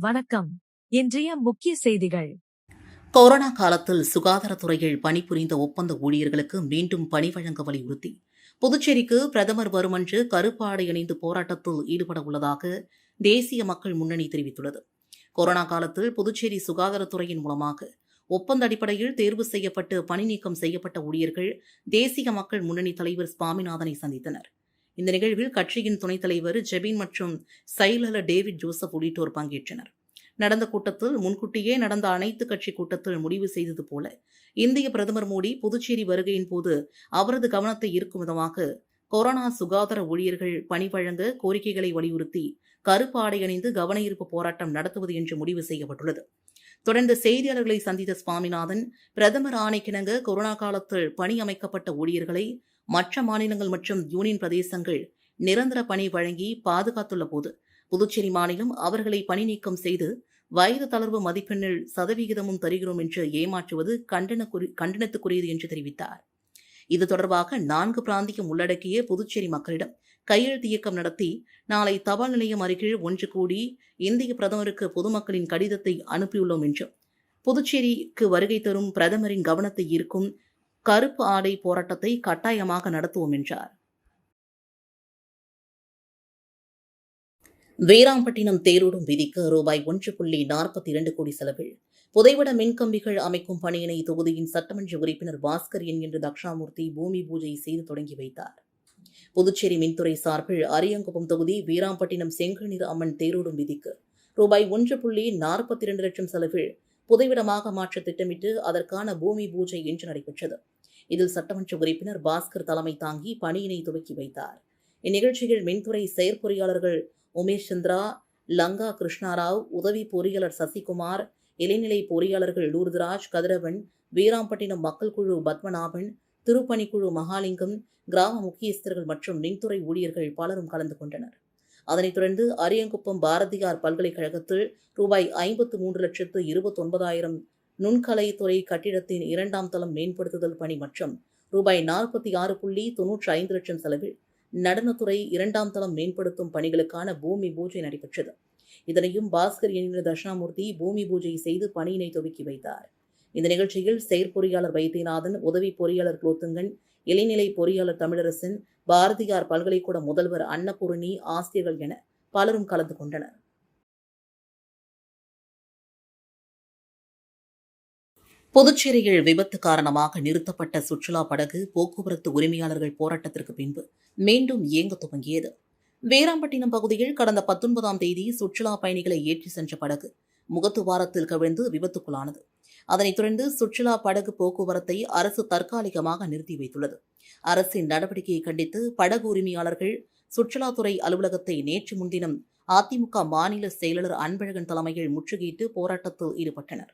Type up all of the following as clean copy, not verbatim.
வணக்கம். இன்றைய முக்கிய செய்திகள். கொரோனா காலத்தில் சுகாதாரத்துறையில் பணிபுரிந்த ஒப்பந்த ஊழியர்களுக்கு மீண்டும் பணி வழங்க வலியுறுத்தி புதுச்சேரிக்கு பிரதமர் வருமன்று கருப்பு ஆடை அணிந்து போராட்டத்தில் ஈடுபட உள்ளதாக தேசிய மக்கள் முன்னணி தெரிவித்துள்ளது. கொரோனா காலத்தில் புதுச்சேரி சுகாதாரத்துறையின் மூலமாக ஒப்பந்த அடிப்படையில் தேர்வு செய்யப்பட்டு பணி நீக்கம் செய்யப்பட்ட ஊழியர்கள் தேசிய மக்கள் முன்னணி தலைவர் சுவாமிநாதனை சந்தித்தனர். இந்த நிகழ்வில் கட்சியின் துணைத் தலைவர் ஜெபின் மற்றும் செயலாளர் டேவிட் ஜோசப் உள்ளிட்டோர் பங்கேற்றனர். நடந்த கூட்டத்தில் முன்கூட்டியே நடந்த அனைத்து கட்சி கூட்டத்தில் முடிவு செய்தது போல இந்திய பிரதமர் மோடி புதுச்சேரி வருகையின் போது அவரது கவனத்தை ஈர்க்கும் விதமாக கொரோனா சுகாதார ஊழியர்கள் பணி வழங்க கோரிக்கைகளை வலியுறுத்தி கருப்பு ஆடை அணிந்து கவன ஈர்ப்பு போராட்டம் நடத்துவது என்று முடிவு செய்யப்பட்டுள்ளது. தொடர்ந்து செய்தியாளர்களை சந்தித்த சுவாமிநாதன், பிரதமர் ஆணைக்கிணங்க கொரோனா காலத்தில் பணி அமைக்கப்பட்ட ஊழியர்களை மற்ற மாநிலங்கள் மற்றும் யூனியன் பிரதேசங்கள் நிரந்தர பணி வழங்கி பாதுகாத்துள்ள போது புதுச்சேரி மாநிலம் அவர்களை பணி நீக்கம் செய்து வயது தளர்வு மதிப்பெண்ணில் சதவிகிதமும் தருகிறோம் என்று ஏமாற்றுவது கண்டனத்துக்குரியது என்று தெரிவித்தார். இது தொடர்பாக 4 பிராந்தியம் உள்ளடக்கிய புதுச்சேரி மக்களிடம் கையெழுத்து இயக்கம் நடத்தி நாளை தபால் நிலையம் அருகில் ஒன்று கூடி இந்திய பிரதமருக்கு பொதுமக்களின் கடிதத்தை அனுப்பியுள்ளோம் என்றும் புதுச்சேரிக்கு வருகை தரும் பிரதமரின் கவனத்தை ஈர்க்கும் கருப்பு ஆடை போராட்டத்தை கட்டாயமாக நடத்துவோம் என்றார். வீராம்பட்டினம் தேரோடும் விதிக்கு ரூபாய் 1.42 கோடி செலவில் புதைவட மின்கம்பிகள் அமைக்கும் பணியினை தொகுதியின் சட்டமன்ற உறுப்பினர் பாஸ்கர் என்கின்ற தக்ஷாமூர்த்தி பூமி பூஜை செய்து தொடங்கி வைத்தார். புதுச்சேரி மின்துறை சார்பில் அரியங்குப்பம் தொகுதி வீராம்பட்டினம் செங்கநீர் அம்மன் தேரோடும் விதிக்கு ரூபாய் 1.42 லட்சம் செலவில் புதைவிடமாக மாற்ற திட்டமிட்டு அதற்கான பூமி பூஜை இன்று நடைபெற்றது. இதில் சட்டமன்ற உறுப்பினர் பாஸ்கர் தலைமை தாங்கி பணியினை துவக்கி வைத்தார். இந்நிகழ்ச்சியில் மின்துறை செயற்பொறியாளர்கள் உமேஷ் சந்திரா, லங்கா கிருஷ்ணாராவ், உதவி பொறியாளர் சசிகுமார், இளைநிலை பொறியாளர்கள் லூர்தராஜ், கதிரவன், வீராம்பட்டினம் மக்கள் குழு பத்மநாபன், திருப்பணிக்குழு மகாலிங்கம், கிராம முக்கியஸ்தர்கள் மற்றும் மின்துறை ஊழியர்கள் பலரும் கலந்து கொண்டனர். அதனைத் தொடர்ந்து அரியங்குப்பம் பாரதியார் பல்கலைக்கழகத்தில் ரூபாய் 53,29,000 நுண்கலைத்துறை கட்டிடத்தின் 2ஆம் தளம் மேம்படுத்துதல் பணி மற்றும் ரூபாய் 46.95 லட்சம் செலவில் நடனத்துறை 2ஆம் தளம் மேம்படுத்தும் பணிகளுக்கான பூமி பூஜை நடைபெற்றது. இதனையும் பாஸ்கர் என்கிற தட்சிணாமூர்த்தி பூமி பூஜை செய்து பணியினை துவக்கி வைத்தார். இந்த நிகழ்ச்சியில் செயற்பொறியாளர் வைத்தியநாதன், உதவி பொறியாளர் குலோத்துங்கன், இளைநிலை பொறியாளர் தமிழரசன், பாரதியார் பல்கலைக்கூட முதல்வர் அன்னபூரணி, ஆசிரியர்கள் என பலரும் கலந்து கொண்டனர். புதுச்சேரியில் விபத்து காரணமாக நிறுத்தப்பட்ட சுற்றுலா படகு போக்குவரத்து உரிமையாளர்கள் போராட்டத்திற்கு பின்பு மீண்டும் இயங்க துவங்கியது. வீராம்பட்டினம் பகுதியில் கடந்த 19ஆம் தேதி சுற்றுலா பயணிகளை ஏற்றி சென்ற படகு முகத்துவாரத்தில் கவிழ்ந்து விபத்துக்குள்ளானது. அதனைத் தொடர்ந்து சுற்றுலா படகு போக்குவரத்தை அரசு தற்காலிகமாக நிறுத்தி வைத்துள்ளது. அரசின் நடவடிக்கையை கண்டித்து படகு உரிமையாளர்கள் சுற்றுலாத்துறை அலுவலகத்தை நேற்று முன்தினம் அதிமுக மாநில செயலாளர் அன்பழகன் தலைமையில் முற்றுகையிட்டு போராட்டத்தில் ஈடுபட்டனர்.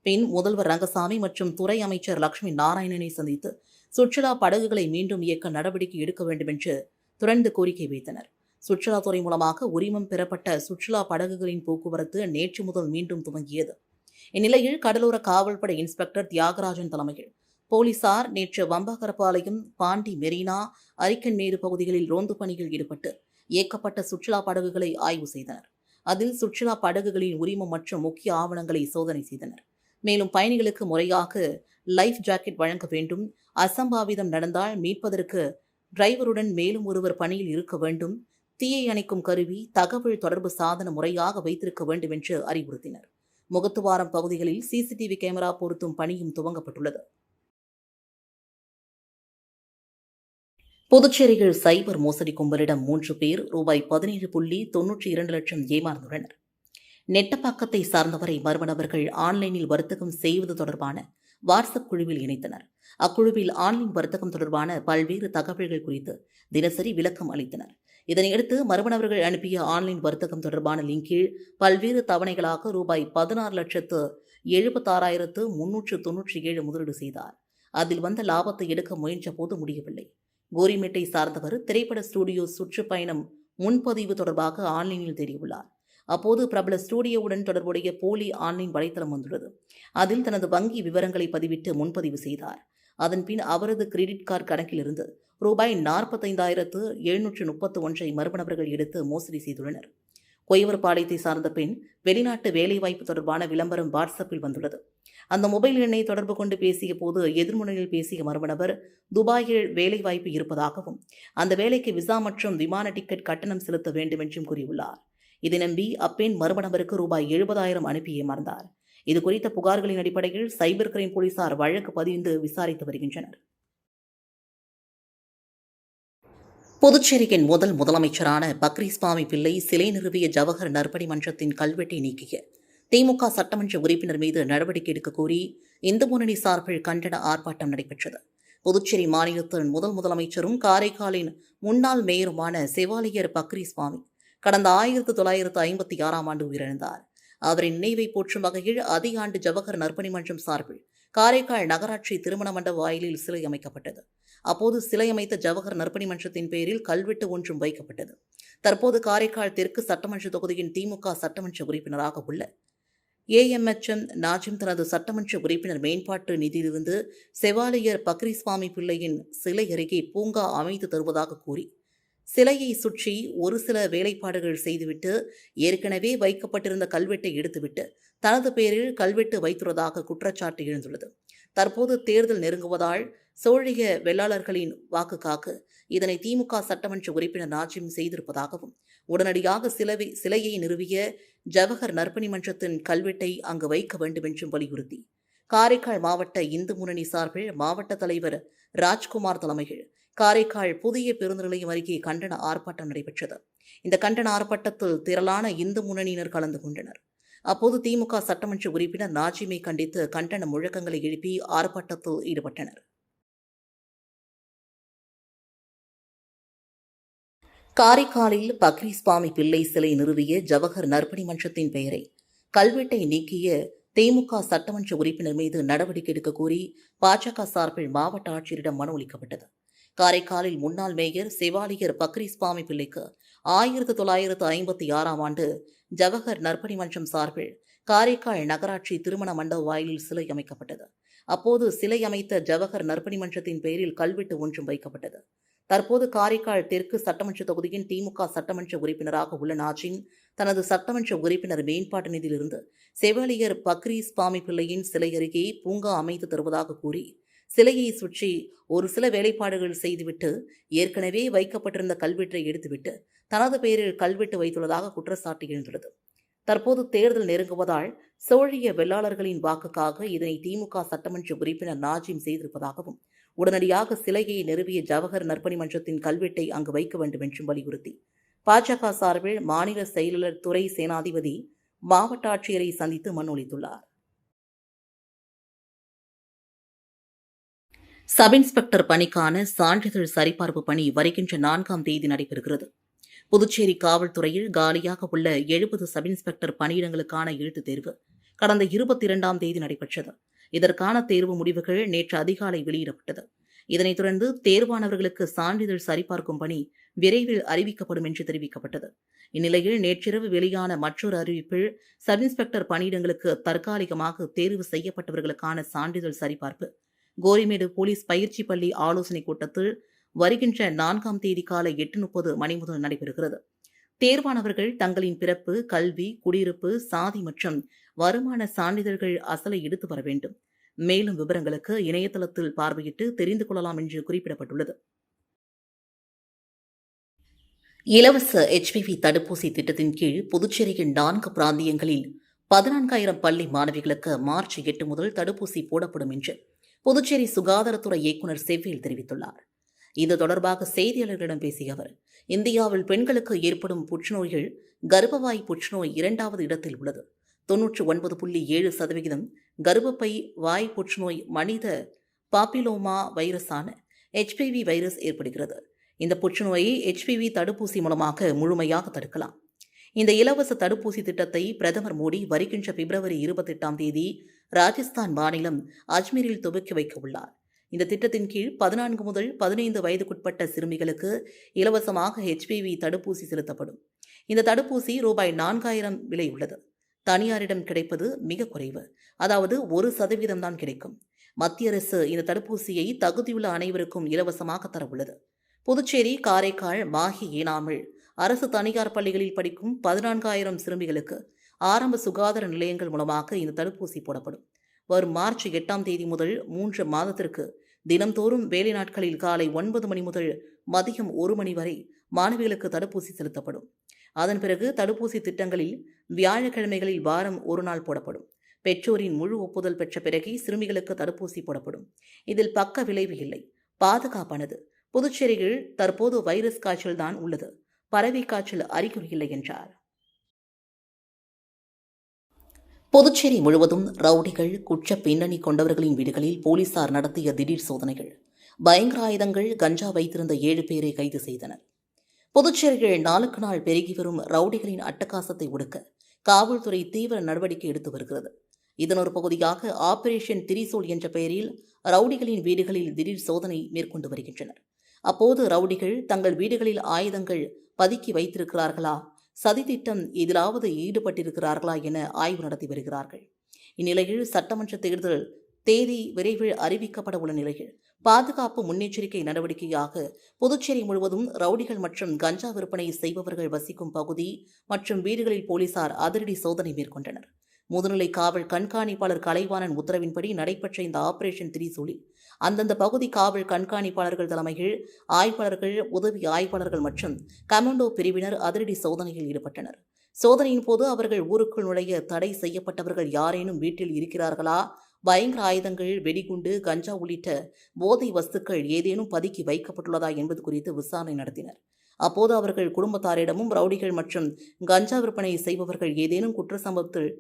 பின் முதல்வர் ரங்கசாமி மற்றும் துறை அமைச்சர் லட்சுமி நாராயணனை சந்தித்து சுற்றுலா படகுகளை மீண்டும் இயக்க நடவடிக்கை எடுக்க வேண்டும் என்று தொடர்ந்து கோரிக்கை வைத்தனர். சுற்றுலாத்துறை மூலமாக உரிமம் பெறப்பட்ட சுற்றுலா படகுகளின் போக்குவரத்து நேற்று முதல் மீண்டும் துவங்கியது. இந்நிலையில் கடலோர காவல்படை இன்ஸ்பெக்டர் தியாகராஜன் தலைமையில் போலீசார் நேற்று வம்பாகரப்பாளையம், பாண்டி மெரினா, அரிக்கன்மேடு பகுதிகளில் ரோந்து பணியில் ஈடுபட்டு இயக்கப்பட்ட சுற்றுலா படகுகளை ஆய்வு செய்தனர். அதில் சுற்றுலா படகுகளின் உரிமம் மற்றும் முக்கிய ஆவணங்களை சோதனை செய்தனர். மேலும் பயணிகளுக்கு முறையாக லைஃப் ஜாக்கெட் வழங்க வேண்டும், அசம்பாவிதம் நடந்தால் மீட்பதற்கு டிரைவருடன் மேலும் ஒருவர் பணியில் இருக்க வேண்டும், தீயை அணைக்கும் கருவி, தகவல் தொடர்பு சாதனம் முறையாக வைத்திருக்க வேண்டும் என்று அறிவுறுத்தினர். முகத்துவாரம் பகுதிகளில் சிசிடிவி கேமரா பொருத்தும் பணியும் துவங்கப்பட்டுள்ளது. புதுச்சேரியில் சைபர் மோசடி கும்பலிடம் 3 பேர் ரூபாய் 17.92 லட்சம் ஏமாந்துள்ளனர். நெட்டப்பாக்கத்தை சார்ந்தவரை மர்ம நபர்கள் ஆன்லைனில் வர்த்தகம் செய்வது தொடர்பான வாட்ஸ்அப் குழுவில் இணைத்தனர். அக்குழுவில் ஆன்லைன் வர்த்தகம் தொடர்பான பல்வேறு தகவல்கள் குறித்து தினசரி விளக்கம் அளித்தனர். இதனையடுத்து மர்ம நபர்கள் அனுப்பிய ஆன்லைன் வர்த்தகம் தொடர்பான லிங்கில் பல்வேறு தவணைகளாக ரூபாய் 16,76,397 முதலீடு செய்தார். அதில் வந்த லாபத்தை எடுக்க முயன்ற போது முடியவில்லை. கோரிமேட்டை சார்ந்தவர் திரைப்பட ஸ்டுடியோ சுற்றுப்பயணம் முன்பதிவு தொடர்பாக ஆன்லைனில் தேடியுள்ளார். அப்போது பிரபல ஸ்டுடியோவுடன் தொடர்புடைய போலி ஆன்லைன் வலைத்தளம் வந்துள்ளது. அதில் தனது வங்கி விவரங்களை பதிவிட்டு முன்பதிவு செய்தார். அதன்பின் அவரது கிரெடிட் கார்டு கணக்கிலிருந்து ரூபாய் 45,731 மர்ம நபர்கள் எடுத்து மோசடி செய்துள்ளனர். கொய்வர்பாளையத்தை சார்ந்த பெண் வெளிநாட்டு வேலைவாய்ப்பு தொடர்பான விளம்பரம் வாட்ஸ்அப்பில் வந்துள்ளது. அந்த மொபைல் எண்ணை தொடர்பு கொண்டு பேசிய போது எதிர்முனையில் பேசிய மர்ம நபர் துபாயில் வேலைவாய்ப்பு இருப்பதாகவும் அந்த வேலைக்கு விசா மற்றும் விமான டிக்கெட் கட்டணம் செலுத்த வேண்டும் என்றும் கூறியுள்ளார். இதை நம்பி அப்பெண் மர்ம நபருக்கு ரூபாய் 70,000 அனுப்பி ஏமாந்தார். இது குறித்த புகார்களின் அடிப்படையில் சைபர் கிரைம் போலீசார் வழக்கு பதிந்து விசாரித்து வருகின்றனர். புதுச்சேரியின் முதலமைச்சரான பக்ரிஸ்வாமி பிள்ளை சிலை நிறுவிய ஜவஹர் நற்பணி மன்றத்தின் கல்வெட்டை நீக்கிய திமுக சட்டமன்ற உறுப்பினர் மீது நடவடிக்கை எடுக்க கோரி இந்து முன்னணி சார்பில் கண்டன ஆர்ப்பாட்டம் நடைபெற்றது. புதுச்சேரி மாநிலத்தின் முதலமைச்சரும் காரைக்காலின் முன்னாள் மேயருமான செவாலியர் பக்ரிஸ்வாமி கடந்த 1956ஆம் ஆண்டு உயிரிழந்தார். அவரின் நினைவை போற்றும் வகையில் அதே ஆண்டு ஜவஹர் நற்பணி மன்றம் சார்பில் காரைக்கால் நகராட்சி திருமண மண்டப வாயிலில் சிலை அமைக்கப்பட்டது. அப்போது சிலை அமைத்த ஜவஹர் நற்பணி மன்றத்தின் பெயரில் கல்வெட்டு ஒன்றும் வைக்கப்பட்டது. தற்போது காரைக்கால் தெற்கு சட்டமன்ற தொகுதியின் திமுக சட்டமன்ற உறுப்பினராக உள்ள AMHM நாஜிம் தனது சட்டமன்ற உறுப்பினர் மேம்பாட்டு நிதியிலிருந்து செவாலியர் பக்ரிஸ்வாமி பிள்ளையின் சிலை அருகே பூங்கா அமைத்து தருவதாக கூறி சிலையை சுற்றி ஒரு சில வேலைப்பாடுகள் செய்துவிட்டு ஏற்கனவே வைக்கப்பட்டிருந்த கல்வெட்டை எடுத்துவிட்டு தனது பெயரில் கல்வெட்டு வைத்துள்ளதாக குற்றச்சாட்டு எழுந்துள்ளது. தற்போது தேர்தல் நெருங்குவதால் சோழிய வெள்ளாளர்களின் வாக்குக்காக இதனை திமுக சட்டமன்ற உறுப்பினர் நாஜிம் செய்திருப்பதாகவும் உடனடியாக சிலையை நிறுவிய ஜவஹர் நற்பணி மன்றத்தின் கல்வெட்டை அங்கு வைக்க வேண்டும் என்றும் வலியுறுத்தி காரைக்கால் மாவட்ட இந்து முன்னணி சார்பில் மாவட்ட தலைவர் ராஜ்குமார் தலைமையில் காரைக்கால் புதிய பேருந்து நிலையம் அருகே கண்டன ஆர்ப்பாட்டம் நடைபெற்றது. இந்த கண்டன ஆர்ப்பாட்டத்தில் திரளான இந்து முன்னணியினர் கலந்து கொண்டனர். அப்போது திமுக சட்டமன்ற உறுப்பினர் நாஜிமை கண்டித்து கண்டன முழக்கங்களை எழுப்பி ஆர்ப்பாட்டத்தில் ஈடுபட்டனர். காரைக்காலில் பக்ரிஸ்வாமி பிள்ளை சிலை நிறுவிய ஜவஹர் நற்பணி மன்றத்தின் பெயரை கல்வெட்டை நீக்கிய திமுக சட்டமன்ற உறுப்பினர் மீது நடவடிக்கை எடுக்க கோரி பாஜக சார்பில் மாவட்ட ஆட்சியரிடம் மனு அளிக்கப்பட்டது. காரைக்காலில் முன்னாள் மேயர் செவாலியர் பக்ரிஸ்வாமி பிள்ளைக்கு 1956ஆம் ஆண்டு ஜவஹர் நற்பணி மன்றம் சார்பில் காரைக்கால் நகராட்சி திருமண மண்டப வாயிலில் சிலை அமைக்கப்பட்டது. அப்போது சிலை அமைத்த ஜவஹர் நற்பணி மன்றத்தின் பெயரில் கல்வெட்டு ஒன்றும் வைக்கப்பட்டது. தற்போது காரைக்கால் தெற்கு சட்டமன்ற தொகுதியின் திமுக சட்டமன்ற உறுப்பினராக உள்ள நாஜிம் தனது சட்டமன்ற உறுப்பினர் மேம்பாட்டு நிதியிலிருந்து செவாலியர் பக்ரிஸ்வாமி பிள்ளையின் சிலை அருகே பூங்கா அமைத்து தருவதாக கூறி சிலையை சுற்றி ஒரு சில வேலைப்பாடுகள் செய்துவிட்டு ஏற்கனவே வைக்கப்பட்டிருந்த கல்வெட்டை எடுத்துவிட்டு தனது பெயரில் கல்வெட்டு வைத்துள்ளதாக குற்றச்சாட்டு எழுந்துள்ளது. தற்போது தேர்தல் நெருங்குவதால் சோழிய வெள்ளாளர்களின் வாக்குக்காக இதனை திமுக சட்டமன்ற உறுப்பினர் நாஜிம் செய்திருப்பதாகவும் உடனடியாக சிலையை நிறுவிய ஜவஹர் நற்பணி மன்றத்தின் கல்வெட்டை அங்கு வைக்க வேண்டும் என்றும் வலியுறுத்தி பாஜக சார்பில் மாநில செயலாளர் துறை சேனாதிபதி மாவட்ட ஆட்சியரை சந்தித்து மனு அளித்துள்ளார். சப் இன்ஸ்பெக்டர் பணிக்கான சான்றிதழ் சரிபார்ப்பு பணி வருகின்ற 4ஆம் தேதி நடைபெறுகிறது. புதுச்சேரி காவல்துறையில் காலியாக உள்ள 70 சப் இன்ஸ்பெக்டர் பணியிடங்களுக்கான எழுத்துத் தேர்வு கடந்த 22ஆம் தேதி நடைபெற்றது. இதற்கான தேர்வு முடிவுகள் நேற்று அதிகாலை வெளியிடப்பட்டது. இதனைத் தொடர்ந்து தேர்வானவர்களுக்கு சான்றிதழ் சரிபார்க்கும் பணி விரைவில் அறிவிக்கப்படும் என்று தெரிவிக்கப்பட்டது. இந்நிலையில் நேற்றிரவு வெளியான மற்றொரு அறிவிப்பில் சப் இன்ஸ்பெக்டர் பணியிடங்களுக்கு தற்காலிகமாக தேர்வு செய்யப்பட்டவர்களுக்கான சான்றிதழ் சரிபார்ப்பு கோரிமேடு போலீஸ் பயிற்சி பள்ளி ஆலோசனைக் கூட்டத்தில் வருகின்ற 4ஆம் தேதி காலை 8:30 மணி முதல் நடைபெறுகிறது. தேர்வானவர்கள் தங்களின் பிறப்பு, கல்வி, குடியிருப்பு, சாதி மற்றும் வருமான சான்றிதழ்கள் அசலை எடுத்து வர வேண்டும். மேலும் விவரங்களுக்கு இணையதளத்தில் பார்வையிட்டு தெரிந்து கொள்ளலாம் என்று குறிப்பிடப்பட்டுள்ளது. இலவச HPV தடுப்பூசி திட்டத்தின் கீழ் புதுச்சேரியின் 4 பிராந்தியங்களில் 14,000 பள்ளி மாணவிகளுக்கு மார்ச் 8 முதல் தடுப்பூசி போடப்படும் என்று புதுச்சேரி சுகாதாரத்துறை இயக்குநர் செவ்வேல் தெரிவித்துள்ளார். இது தொடர்பாக செய்தியாளர்களிடம் பேசிய அவர், இந்தியாவில் பெண்களுக்கு ஏற்படும் புற்றுநோய்கள் கர்ப்பவாய் புற்றுநோய் 2வது இடத்தில் உள்ளது. 99.7% கர்ப்பப்பை வாய் புற்றுநோய் மனித பாப்பிலோமா வைரஸான HPV வைரஸ் ஏற்படுகிறது. இந்த புற்றுநோயை HPV தடுப்பூசி மூலமாக முழுமையாக தடுக்கலாம். இந்த இலவச தடுப்பூசி திட்டத்தை பிரதமர் மோடி வருகின்ற பிப்ரவரி 28ஆம் தேதி ராஜஸ்தான் மாநிலம் அஜ்மீரில் துவக்கி வைக்க உள்ளார். இந்த திட்டத்தின் கீழ் 14 முதல் 15 வயதுக்குட்பட்ட சிறுமிகளுக்கு இலவசமாக HPV தடுப்பூசி செலுத்தப்படும். இந்த தடுப்பூசி ரூபாய் 4,000 விலை உள்ளது. தனியாரிடம் கிடைப்பது மிக குறைவு, அதாவது 1% தான் கிடைக்கும். மத்திய அரசு இந்த தடுப்பூசியை தகுதியுள்ள அனைவருக்கும் இலவசமாக தர உள்ளது. புதுச்சேரி, காரைக்கால், மாஹி, ஏனாமில் அரசு தனியார் பள்ளிகளில் படிக்கும் 14,000 சிறுமிகளுக்கு ஆரம்ப சுகாதார நிலையங்கள் மூலமாக இந்த தடுப்பூசி போடப்படும். வரும் மார்ச் 8ஆம் தேதி முதல் 3 மாதத்திற்கு தினம்தோறும் வேலை நாட்களில் காலை 9 மணி முதல் மதியம் 1 மணி வரை மாணவிகளுக்கு தடுப்பூசி செலுத்தப்படும். அதன் பிறகு தடுப்பூசி திட்டங்களில் வியாழக்கிழமைகளில் வாரம் ஒரு நாள் போடப்படும். பெற்றோரின் முழு ஒப்புதல் பெற்ற பிறகே சிறுமிகளுக்கு தடுப்பூசி போடப்படும். இதில் பக்க விளைவு இல்லை, பாதுகாப்பானது. புதுச்சேரியில் தற்போது வைரஸ் காய்ச்சல் தான் உள்ளது, பறவை காய்ச்சல் அறிகுறி இல்லை என்றார். புதுச்சேரி முழுவதும் ரவுடிகள், குற்ற பின்னணி கொண்டவர்களின் வீடுகளில் போலீசார் நடத்திய திடீர் சோதனைகள். பயங்கர ஆயுதங்கள், கஞ்சா வைத்திருந்த 7 பேரை கைது செய்தனர். புதுச்சேரியில் நாளுக்கு நாள் பெருகி வரும் ரவுடிகளின் அட்டகாசத்தை ஒடுக்க காவல்துறை தீவிர நடவடிக்கை எடுத்து வருகிறது. இதன் ஒரு பகுதியாக ஆபரேஷன் திரிசூல் என்ற பெயரில் ரவுடிகளின் வீடுகளில் திடீர் சோதனை மேற்கொண்டு வருகின்றனர். அப்போது ரவுடிகள் தங்கள் வீடுகளில் ஆயுதங்கள் பதுக்கி வைத்திருக்கிறார்களா, சதித்திட்டம் எதிலாவது ஈடுபட்டிருக்கிறார்களா என ஆய்வு நடத்தி வருகிறார்கள். இந்நிலையில் சட்டமன்ற தேர்தல் தேதி விரைவில் அறிவிக்கப்பட உள்ள நிலையில் பாதுகாப்பு முன்னெச்சரிக்கை நடவடிக்கையாக புதுச்சேரி முழுவதும் ரவுடிகள் மற்றும் கஞ்சா விற்பனை செய்பவர்கள் வசிக்கும் பகுதி மற்றும் வீடுகளில் போலீசார் அதிரடி சோதனை மேற்கொண்டனர். முதுநிலை காவல் கண்காணிப்பாளர் கலைவாணன் உத்தரவின்படி நடைபெற்ற இந்த ஆபரேஷன் திரிசூலில் அந்தந்த பகுதி காவல் கண்காணிப்பாளர்கள் தலைமையில் ஆய்வாளர்கள், உதவி ஆய்வாளர்கள் மற்றும் கமாண்டோ பிரிவினர் அதிரடி சோதனையில் ஈடுபட்டனர். சோதனையின் போது அவர்கள் ஊருக்குள் நுழைய தடை செய்யப்பட்டவர்கள் யாரேனும் வீட்டில் இருக்கிறார்களா, பயங்கர ஆயுதங்கள், வெடிகுண்டு, கஞ்சா உள்ளிட்ட போதை வஸ்துக்கள் ஏதேனும் பதுக்கி வைக்கப்பட்டுள்ளதா என்பது குறித்து விசாரணை நடத்தினர். அப்போது அவர்கள் குடும்பத்தாரிடமும் ரவுடிகள் மற்றும் கஞ்சா விற்பனை செய்பவர்கள் ஏதேனும் குற்ற சம்பவத்தில்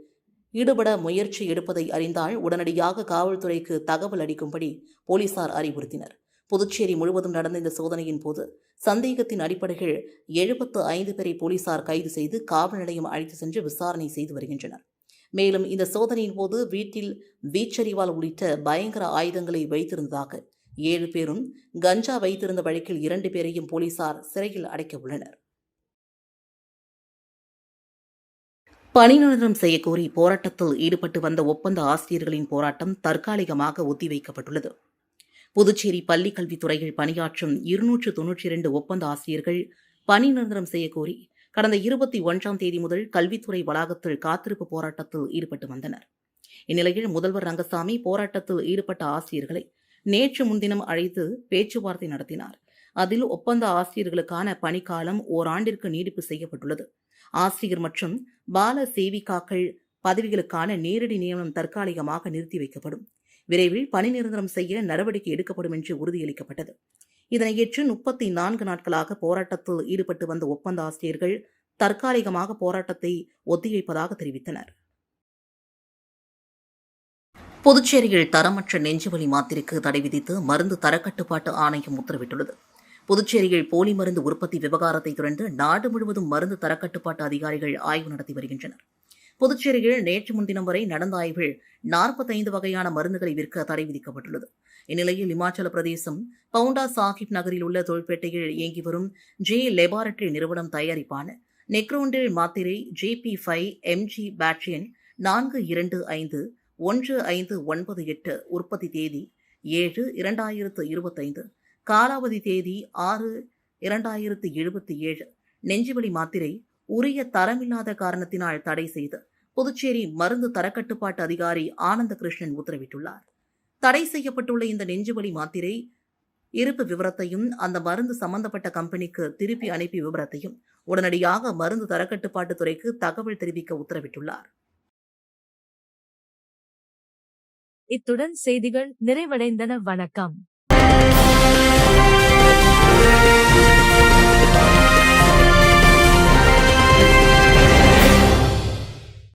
ஈடுபட முயற்சி எடுப்பதை அறிந்தால் உடனடியாக காவல்துறைக்கு தகவல் அளிக்கும்படி போலீசார் அறிவுறுத்தினர். புதுச்சேரி முழுவதும் நடந்த இந்த சோதனையின் போது சந்தேகத்தின் அடிப்படையில் 75 பேரை போலீசார் கைது செய்து காவல் நிலையம் அழைத்து சென்று விசாரணை செய்து வருகின்றனர். மேலும் இந்த சோதனையின் போது வீட்டில் வீச்சரிவால் உள்ளிட்ட பயங்கர ஆயுதங்களை வைத்திருந்ததாக 7 பேரும், கஞ்சா வைத்திருந்த வழக்கில் 2 பேரையும் போலீசார் சிறையில் அடைக்க உள்ளனர். பணி நிரந்தரம் செய்யக்கோரி போராட்டத்தில் ஈடுபட்டு வந்த ஒப்பந்த ஆசிரியர்களின் போராட்டம் தற்காலிகமாக ஒத்திவைக்கப்பட்டுள்ளது. புதுச்சேரி பள்ளிக் கல்வித்துறையில் பணியாற்றும் 292 ஒப்பந்த ஆசிரியர்கள் பணி நிரந்தரம் செய்யக்கோரி கடந்த 21ஆம் தேதி முதல் கல்வித்துறை வளாகத்தில் காத்திருப்பு போராட்டத்தில் ஈடுபட்டு வந்தனர். இந்நிலையில் முதல்வர் ரங்கசாமி போராட்டத்தில் ஈடுபட்ட ஆசிரியர்களை நேற்று முன்தினம் அழைத்து பேச்சுவார்த்தை நடத்தினார். அதில் ஒப்பந்த ஆசிரியர்களுக்கான பணிக்காலம் ஓராண்டிற்கு நீடிப்பு செய்யப்பட்டுள்ளது. ஆசிரியர் மற்றும் பால சேவிகாக்கள் பதவிகளுக்கான நேரடி நியமனம் தற்காலிகமாக நிறுத்தி வைக்கப்படும். விரைவில் பணி நிரந்தரம் செய்ய நடவடிக்கை எடுக்கப்படும் என்று உறுதியளிக்கப்பட்டது. இதனை ஏற்று 34 நாட்களாக போராட்டத்தில் ஈடுபட்டு வந்த ஒப்பந்த ஆசிரியர்கள் தற்காலிகமாக போராட்டத்தை ஒத்திவைப்பதாக தெரிவித்தனர். புதுச்சேரியில் தரமற்ற நெஞ்சுவலி மாத்திரைக்கு தடை விதித்து மருந்து தரக்கட்டுப்பாட்டு ஆணையம் உத்தரவிட்டுள்ளது. புதுச்சேரியில் போலி மருந்து உற்பத்தி விவகாரத்தை தொடர்ந்து நாடு முழுவதும் மருந்து தரக்கட்டுப்பாட்டு அதிகாரிகள் ஆய்வு நடத்தி வருகின்றனர். புதுச்சேரியில் நேற்று முன்தினம் வரை நடந்த ஆய்வில் 45 வகையான மருந்துகளை விற்க தடை விதிக்கப்பட்டுள்ளது. இந்நிலையில் இமாச்சல பிரதேசம் பவுண்டா சாஹிப் நகரில் உள்ள தொழிற்பேட்டையில் இயங்கி வரும் ஜே லெபார்டரி நிறுவனம் தயாரிப்பான நெக்ரோண்டில் மாத்திரை JP5 MG பேட்ரியன் 42515998 உற்பத்தி தேதி 7/2025, காலாவதி தேதி 6/2077 நெஞ்சுவலி மாத்திரை உரிய தரமில்லாத காரணத்தினால் தடை செய்து புதுச்சேரி மருந்து தரக்கட்டுப்பாட்டு அதிகாரி ஆனந்த கிருஷ்ணன் உத்தரவிட்டுள்ளார். தடை செய்யப்பட்டுள்ள இந்த நெஞ்சுவலி மாத்திரை இருப்பு விவரத்தையும் அந்த மருந்து சம்பந்தப்பட்ட கம்பெனிக்கு திருப்பி அனுப்பி விவரத்தையும் உடனடியாக மருந்து தரக்கட்டுப்பாட்டு துறைக்கு தகவல் தெரிவிக்க உத்தரவிட்டுள்ளார். இத்துடன் செய்திகள் நிறைவடைந்தன. வணக்கம்.